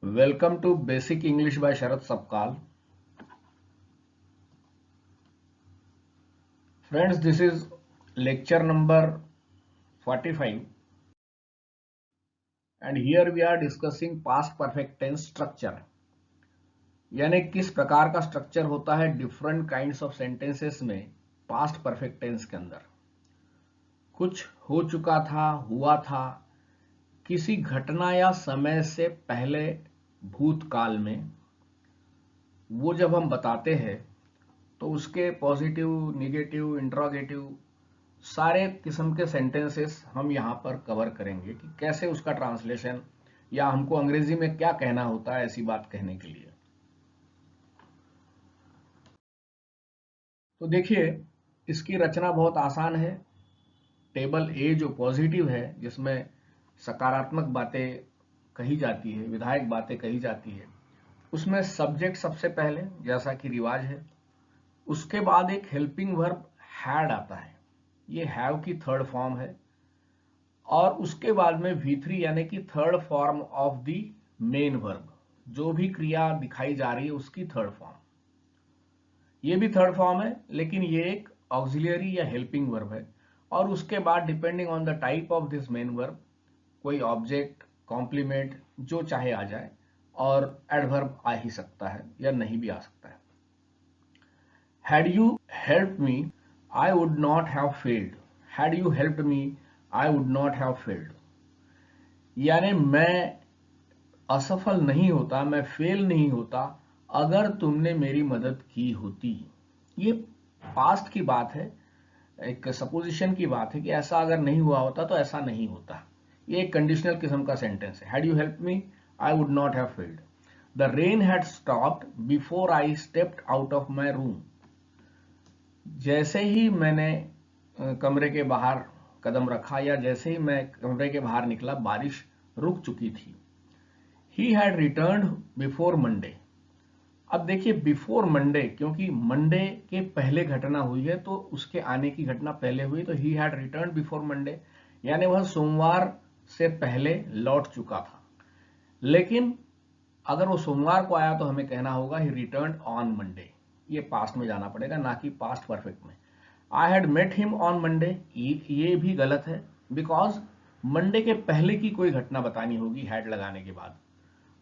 Welcome to Basic English by Sharat Sapkal. Friends, this is lecture number 45 and here we are discussing past perfect tense structure. यानी किस प्रकार का structure होता है different kinds of sentences में past perfect tense के अंदर। कुछ हो चुका था, हुआ था, किसी घटना या समय से पहले भूतकाल में, वो जब हम बताते हैं तो उसके पॉजिटिव, निगेटिव, इंट्रोगेटिव सारे किस्म के सेंटेंसेस हम यहां पर कवर करेंगे कि कैसे उसका ट्रांसलेशन या हमको अंग्रेजी में क्या कहना होता है ऐसी बात कहने के लिए। तो देखिए, इसकी रचना बहुत आसान है। टेबल ए जो पॉजिटिव है, जिसमें सकारात्मक बातें कही जाती है, विधायक बातें कही जाती है, उसमें सब्जेक्ट सबसे पहले जैसा कि रिवाज है, उसके बाद एक हेल्पिंग वर्ब हैड आता है, ये हैव की थर्ड फॉर्म है, और उसके बाद में V3 यानी कि third form of the main verb, जो भी क्रिया दिखाई जा रही है उसकी थर्ड फॉर्म। ये भी थर्ड फॉर्म है, लेकिन ये एक ऑक्सिलियरी या हेल्पिंग वर्ब है। और उसके बाद depending on the type of this main verb, कोई ऑब्जेक्ट, कॉम्प्लीमेंट, जो चाहे आ जाए, और एडवर्ब आ ही सकता है या नहीं भी आ सकता है। Had you helped me, I would not have failed. Had you helped me, I would not have failed. यानी मैं असफल नहीं होता, मैं फेल नहीं होता अगर तुमने मेरी मदद की होती। ये पास्ट की बात है, एक सपोजिशन की बात है कि ऐसा अगर नहीं हुआ होता तो ऐसा नहीं होता। ये एक कंडीशनल किस्म का सेंटेंस है। Had you helped me, I would not have failed. The rain had stopped before I stepped out of my room. जैसे ही मैंने कमरे के बाहर कदम रखा या जैसे ही मैं कमरे के बाहर निकला, बारिश रुक चुकी थी। He had returned before Monday. अब देखिए बिफोर मंडे, क्योंकि मंडे के पहले घटना हुई है तो उसके आने की घटना पहले हुई, तो he had return before Monday, यानी वह सोमवार से पहले लौट चुका था। लेकिन अगर वो सोमवार को आया तो हमें कहना होगा ही रिटर्न ऑन मंडे। ये पास्ट में जाना पड़ेगा, ना कि पास्ट परफेक्ट में। I had met him on Monday, ये भी गलत है, बिकॉज मंडे के पहले की कोई घटना बतानी होगी हैड लगाने के बाद।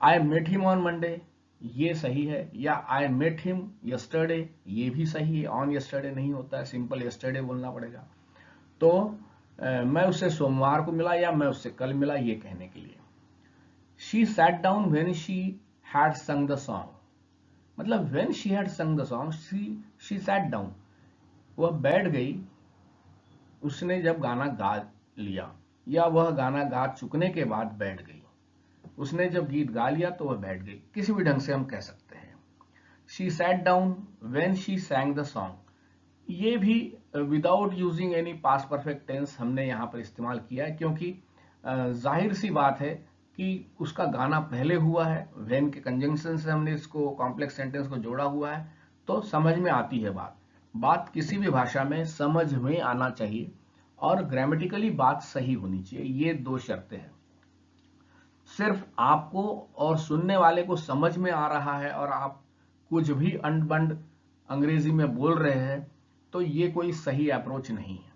I met him on Monday, ये सही है, या आई मेट हिम यस्टरडे, ये भी सही है। ऑन यस्टरडे नहीं होता है, सिंपल यस्टरडे बोलना पड़ेगा। तो मैं उससे सोमवार को मिला या मैं उससे कल मिला, ये कहने के लिए। She sat down when she had संग द सॉन्ग, मतलब व्हेन शी हैड संग the song she sat down, वह बैठ गई उसने जब गाना गा लिया, या वह गाना गा चुकने के बाद बैठ गई। उसने जब गीत गा लिया तो वह बैठ गई, किसी भी ढंग से हम कह सकते हैं। She sat down when she sang the song, ये भी without using any past perfect tense हमने यहाँ पर इस्तेमाल किया है, क्योंकि जाहिर सी बात है कि उसका गाना पहले हुआ है, व्हेन के कंजंक्शन से हमने इसको कॉम्प्लेक्स सेंटेंस को जोड़ा हुआ है, तो समझ में आती है बात किसी भी भाषा में समझ में आना चाहिए और ग्रामेटिकली बात सही होनी चाहिए। ये दो शर्तें हैं। सिर्फ आपको और सुनने वाले को समझ में आ रहा है और आप कुछ भी अंड-बंड अंग्रेजी में बोल रहे हैं, तो ये कोई सही अप्रोच नहीं है।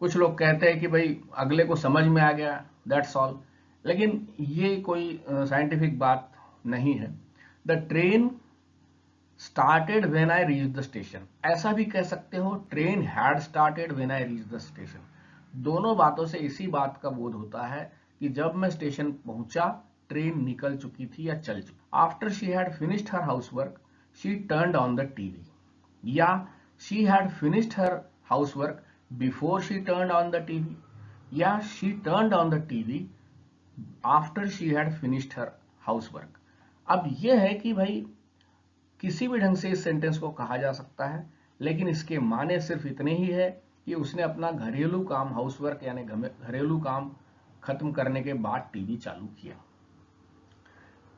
कुछ लोग कहते हैं कि भाई अगले को समझ में आ गया, दैट्स ऑल, लेकिन ये कोई साइंटिफिक बात नहीं है। The train started when I reach the station, ऐसा भी कह सकते हो train had started when I reach the station. दोनों बातों से इसी बात का बोध होता है कि जब मैं स्टेशन पहुंचा ट्रेन निकल चुकी थी या चल चुकी। After she had finished her housework she turned on the TV, या she had finished her housework before she turned on the TV, या she turned on the TV after she had finished her housework. अब यह है कि भाई किसी भी ढंग से इस सेंटेंस को कहा जा सकता है, लेकिन इसके माने सिर्फ इतने ही है कि उसने अपना घरेलू काम, हाउसवर्क यानी घरेलू काम खत्म करने के बाद टीवी चालू किया।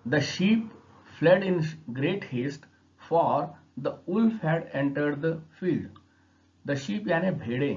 The sheep fled in great haste for the wolf had entered the field. The sheep यानी भेड़े,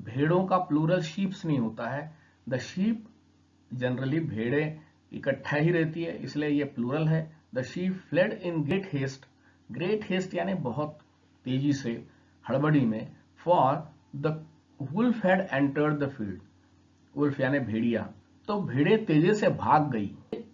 भेड़ों का प्लूरल शीप्स नहीं होता है। द शीप जनरली भेड़े इकट्ठा ही रहती है, इसलिए ये प्लूरल है। The sheep fled in great haste, great haste यानी बहुत तेजी से, हड़बड़ी में। For the wolf had entered the field, wolf यानी भेड़िया, तो भेड़े तेजी से भाग गई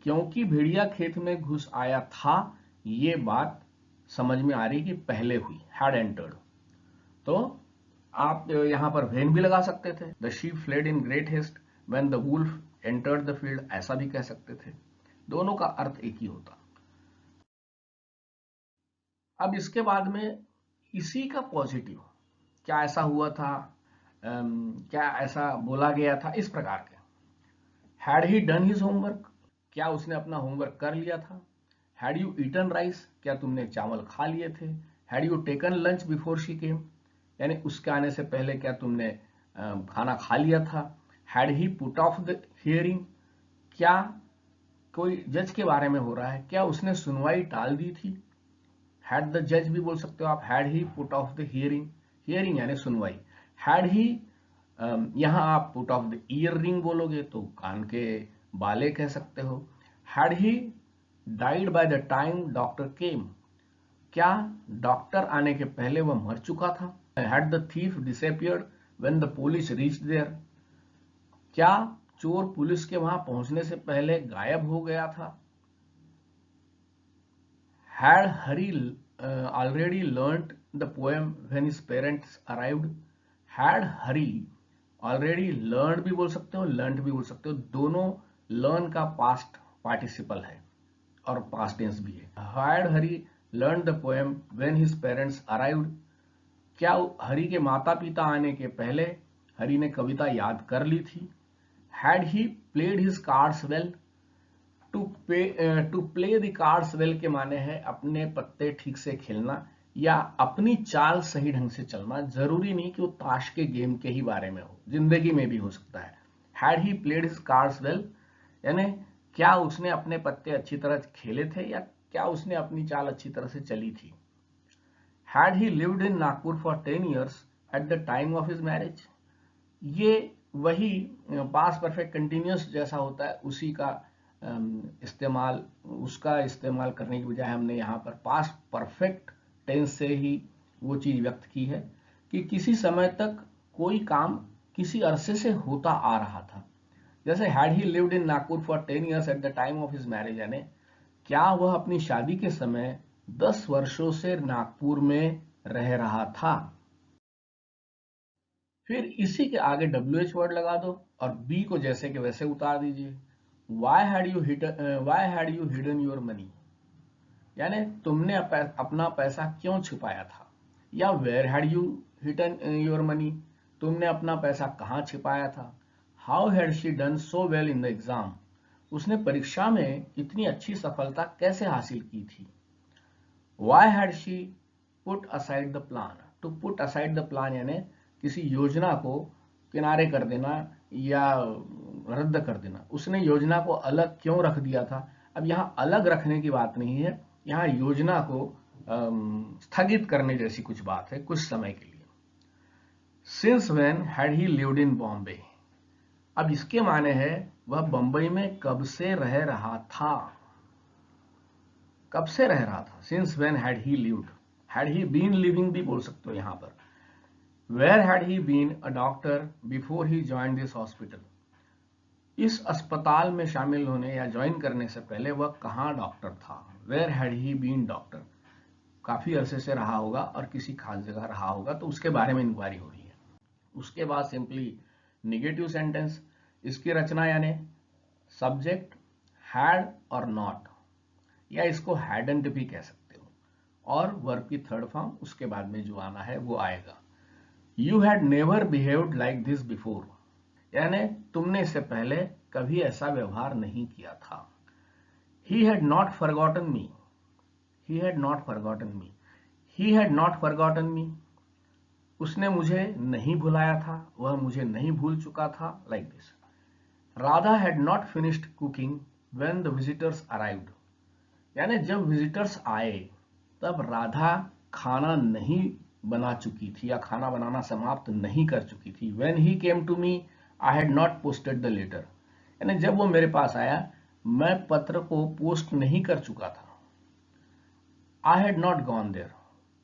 क्योंकि भेड़िया खेत में घुस आया था। ये बात समझ में आ रही कि पहले हुई, हैड एंटर्ड। तो आप यहां पर वेन भी लगा सकते थे, the sheep fled in great haste when the wolf entered the field, ऐसा भी कह सकते थे। दोनों का अर्थ एक ही होता। अब इसके बाद में इसी का पॉजिटिव, क्या ऐसा हुआ था, क्या ऐसा बोला गया था, इस प्रकार के। Had he done his homework, क्या उसने अपना होमवर्क कर लिया था। हैड यू ईटन राइस, क्या तुमने चावल खा लिए थे। Had you taken lunch before she came, यानी उसके आने से पहले क्या तुमने खाना खा लिया था। Had he put off the hearing, क्या कोई जज के बारे में हो रहा है, क्या उसने सुनवाई टाल दी थी। हैड द जज भी बोल सकते हो आप, had he put off the hearing, hearing यानी सुनवाई। हैड ही, यहां आप put off the earring बोलोगे तो कान के बाले कह सकते हो। Had he died by the time doctor came, क्या डॉक्टर आने के पहले वह मर चुका था। Had the thief disappeared when the police reached there, क्या चोर पुलिस के वहां पहुंचने से पहले गायब हो गया था। Had Hari already learned the poem when his parents arrived. Had Hari already learned भी बोल सकते हो, लर्नड भी बोल सकते हो, दोनों लर्न का पास्ट पार्टिसिपल है और पास्ट टेंस भी है। Had Hari learn the poem when his parents arrived, क्या हरी के माता पिता आने के पहले हरी ने कविता याद कर ली थी। Had he played his cards well, to play the cards well के माने है अपने पत्ते ठीक से खेलना या अपनी चाल सही ढंग से चलना। जरूरी नहीं कि वो ताश के गेम के ही बारे में हो, जिंदगी में भी हो सकता है। Had he played his cards well यानी क्या उसने अपने पत्ते अच्छी तरह खेले थे या क्या उसने अपनी चाल अच्छी तरह से चली थी। Had he lived in Nagpur for 10 years at the time of his marriage, ये वही पास परफेक्ट कंटिन्यूस जैसा होता है उसी का इस्तेमाल, उसका इस्तेमाल करने की बजाय हमने यहाँ पर पास्ट परफेक्ट टेंस से ही वो चीज व्यक्त की है कि किसी समय तक कोई काम किसी अरसे से होता आ रहा था। जैसे had he lived in Nagpur for 10 years at the time of his marriage, यानी क्या वह अपनी शादी के समय 10 वर्षों से नागपुर में रह रहा था। फिर इसी के आगे WH वर्ड लगा दो और बी को जैसे के वैसे उतार दीजिए। Why had you hidden your money, यानी तुमने अपना पैसा क्यों छुपाया था। या where had you hidden your money, तुमने अपना पैसा कहाँ छिपाया था। How had she done so well in the exam, उसने परीक्षा में इतनी अच्छी सफलता कैसे हासिल की थी। Why had she put aside the plan, to put aside the plan यानी किसी योजना को किनारे कर देना या रद्द कर देना, उसने योजना को अलग क्यों रख दिया था। अब यहाँ अलग रखने की बात नहीं है, यहाँ योजना को स्थगित करने जैसी कुछ बात है कुछ समय के लिए। Since when had he lived in Bombay, अब इसके माने है वह बंबई में कब से रह रहा था, कब से रह रहा था। Since when had he lived, had he been living भी बोल सकते हो यहाँ पर। Where had he been a doctor before he join this hospital, इस अस्पताल में शामिल होने या ज्वाइन करने से पहले वह कहाँ डॉक्टर था। Where had he been doctor, काफी अरसे से रहा होगा और किसी खास जगह रहा होगा तो उसके बारे में इंक्वायरी हो रही है। उसके बाद सिंपली निगेटिव सेंटेंस, इसकी रचना यानी सब्जेक्ट हैड और नॉट, या इसको हैडंट भी कह सकते हो, और वर्ब की थर्ड फॉर्म उसके बाद में जो आना है वो आएगा। You had never behaved like this before, यानी तुमने इससे पहले कभी ऐसा व्यवहार नहीं किया था। He had not forgotten me, he had not forgotten me, he had not forgotten me, उसने मुझे नहीं भुलाया था, वह मुझे नहीं भूल चुका था, like this. Radha had not finished cooking when the visitors arrived, यानी जब विजिटर्स आए तब राधा खाना नहीं बना चुकी थी या खाना बनाना समाप्त नहीं कर चुकी थी। When he came to me I had not posted the letter, यानी जब वो मेरे पास आया मैं पत्र को पोस्ट नहीं कर चुका था। I had not gone there,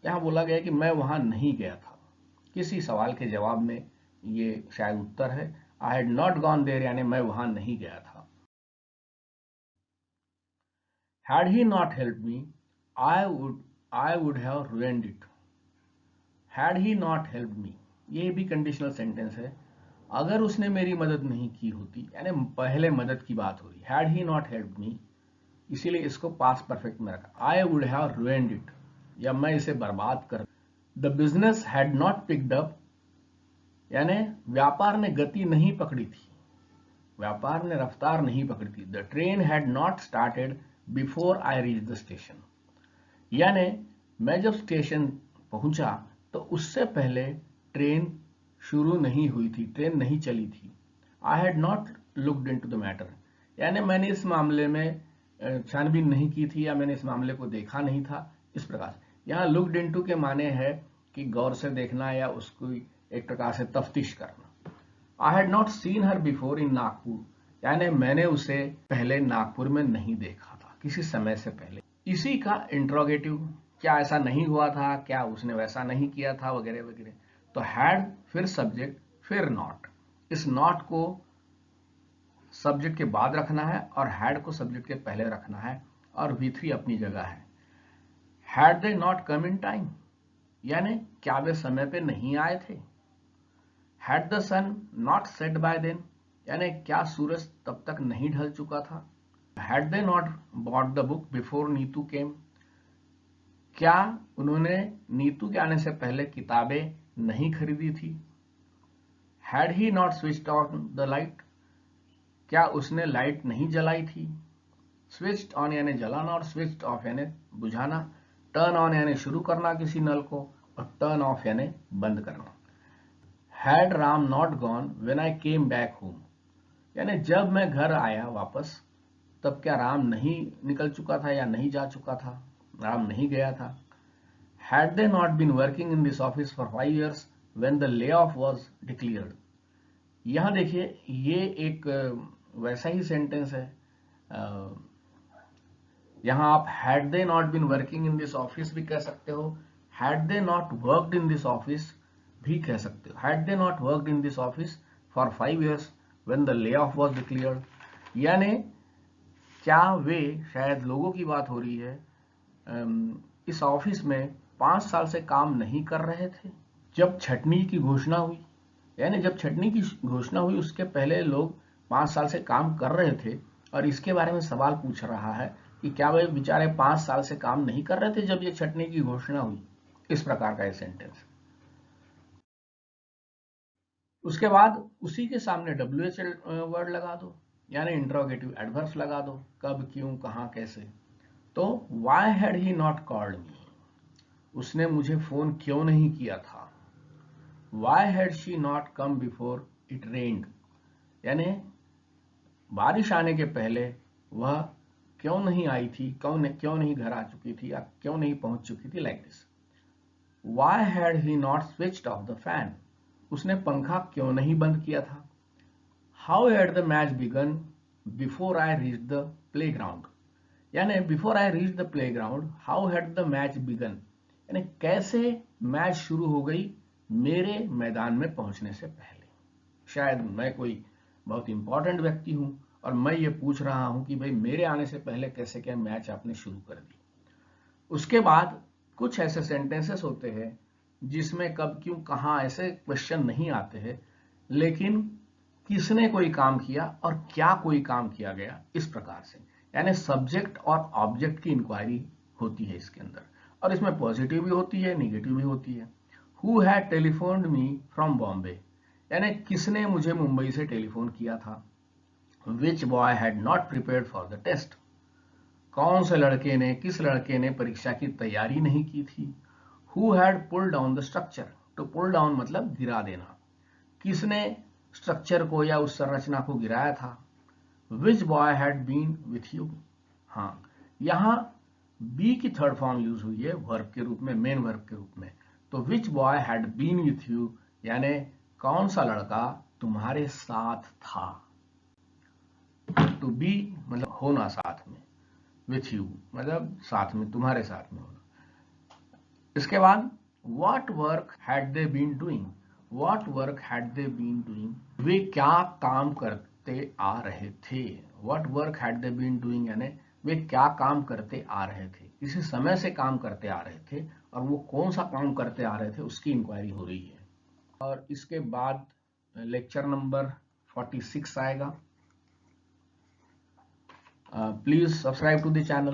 यहां बोला गया कि मैं वहां नहीं गया था। किसी सवाल के जवाब में ये शायद उत्तर है। I had not gone there यानी मैं वहां नहीं गया था। Had he not help me I would have ruined इट। Had he not help me, ये भी कंडीशनल सेंटेंस है। अगर उसने मेरी मदद नहीं की होती, यानी पहले मदद की बात हो रही, हैड ही नॉट हेल्प मी, इसीलिए इसको पास्ट परफेक्ट में रखा। आई वुड हैव ruined इट, या मैं इसे बर्बाद कर। The business had not picked up, यानी व्यापार ने गति नहीं पकड़ी थी, व्यापार ने रफ्तार नहीं पकड़ी थी। The train had not started before I reach the station, यानी मैं जब स्टेशन पहुंचा तो उससे पहले ट्रेन शुरू नहीं हुई थी, ट्रेन नहीं चली थी। आई had not looked into the matter, यानी मैंने इस मामले में छानबीन नहीं की थी, या मैंने इस मामले को देखा नहीं था। इस प्रकार यहाँ लुक्ड इनटू के माने है कि गौर से देखना या उसको एक प्रकार से तफ्तीश करना। आई had not seen her before in Nagpur, यानी मैंने उसे पहले नागपुर में नहीं देखा था, किसी समय से पहले। इसी का इंट्रोगेटिव, क्या ऐसा नहीं हुआ था, क्या उसने वैसा नहीं किया था, वगैरह वगैरह। तो हैड फिर सब्जेक्ट फिर नॉट, इस नॉट को सब्जेक्ट के बाद रखना है और हैड को सब्जेक्ट के पहले रखना है, और V3 अपनी जगह है। Had they not come in time, यानी क्या वे समय पे नहीं आए थे। Had the sun not set by then, यानी क्या सूरज तब तक नहीं ढल चुका था। Had they not bought the book before Neetu came, क्या उन्होंने नीतू के आने से पहले किताबें नहीं खरीदी थी। Had he not switched on the light, क्या उसने लाइट नहीं जलाई थी। स्विच्ड ऑन यानी जलाना और स्विच्ड ऑफ यानी बुझाना। टर्न ऑन यानी शुरू करना किसी नल को, और टर्न ऑफ यानी बंद करना। Had Ram not gone when I came back home, यानी जब मैं घर आया वापस तब क्या राम नहीं निकल चुका था या नहीं जा चुका था, राम नहीं गया था। Had they not been working in this office for 5 years when the layoff was declared? यहां देखिए ये एक वैसा ही सेंटेंस है। यहां आप had they not been working in this office भी कह सकते हो, had they not worked in this office भी कह सकते हो। had they not worked in this office for 5 years when the layoff was declared, यानी क्या वे, शायद लोगों की बात हो रही है, इस ऑफिस में 5 साल से काम नहीं कर रहे थे जब छटनी की घोषणा हुई। यानी जब छटनी की घोषणा हुई उसके पहले लोग 5 साल से काम कर रहे थे, और इसके बारे में सवाल पूछ रहा है कि क्या वे बेचारे 5 साल से काम नहीं कर रहे थे जब ये छटनी की घोषणा हुई। इस प्रकार का ये सेंटेंस। उसके बाद उसी के सामने WH वर्ड लगा दो, यानी इंट्रोगेटिव एडवर्ब्स लगा दो, कब, क्यों, कहां, कैसे। तो why had he not called me, उसने मुझे फोन क्यों नहीं किया था। Why had she not come before it rained, यानी बारिश आने के पहले वह क्यों नहीं आई थी, क्यों नहीं घर आ चुकी थी, या क्यों नहीं पहुंच चुकी थी, like this. Why had he not switched off the fan, उसने पंखा क्यों नहीं बंद किया था। How had the match began before I reach the playground, यानी before I reach the playground how had the match began, यानी कैसे मैच शुरू हो गई मेरे मैदान में पहुंचने से पहले। शायद मैं कोई बहुत इंपॉर्टेंट व्यक्ति हूं और मैं ये पूछ रहा हूं कि भाई मेरे आने से पहले कैसे क्या मैच आपने शुरू कर दी। उसके बाद कुछ ऐसे सेंटेंसेस होते हैं जिसमें कब, क्यों, कहां ऐसे क्वेश्चन नहीं आते हैं, लेकिन किसने कोई काम किया और क्या कोई काम किया गया, इस प्रकार से, यानी सब्जेक्ट और ऑब्जेक्ट की इंक्वायरी होती है इसके अंदर। और इसमें पॉजिटिव भी होती है, निगेटिव भी होती है। Who had telephoned me from Bombay, यानी किसने मुझे मुंबई से टेलीफोन किया था। Which boy had not prepared for the test, कौन से लड़के ने, किस लड़के ने परीक्षा की तैयारी नहीं की थी। Who had pull down the structure, तो पुल डाउन मतलब गिरा देना, किसने स्ट्रक्चर को या उस संरचना को गिराया था। Which boy had been with you, हाँ यहां बी की थर्ड फॉर्म यूज हुई है वर्ब के रूप में, मेन वर्ब के रूप में। तो which boy had been with you, यानी कौन सा लड़का तुम्हारे साथ था। टू बी मतलब होना साथ में, विथ यू मतलब साथ में, तुम्हारे साथ में होना। इसके बाद what work had they been doing, what work had they been doing, वे क्या काम करते आ रहे थे। What work had they been doing यानी वे क्या काम करते आ रहे थे, किसी समय से काम करते आ रहे थे, और वो कौन सा काम करते आ रहे थे उसकी इंक्वायरी हो रही है। और इसके बाद लेक्चर नंबर 46 आएगा। Please subscribe to the channel.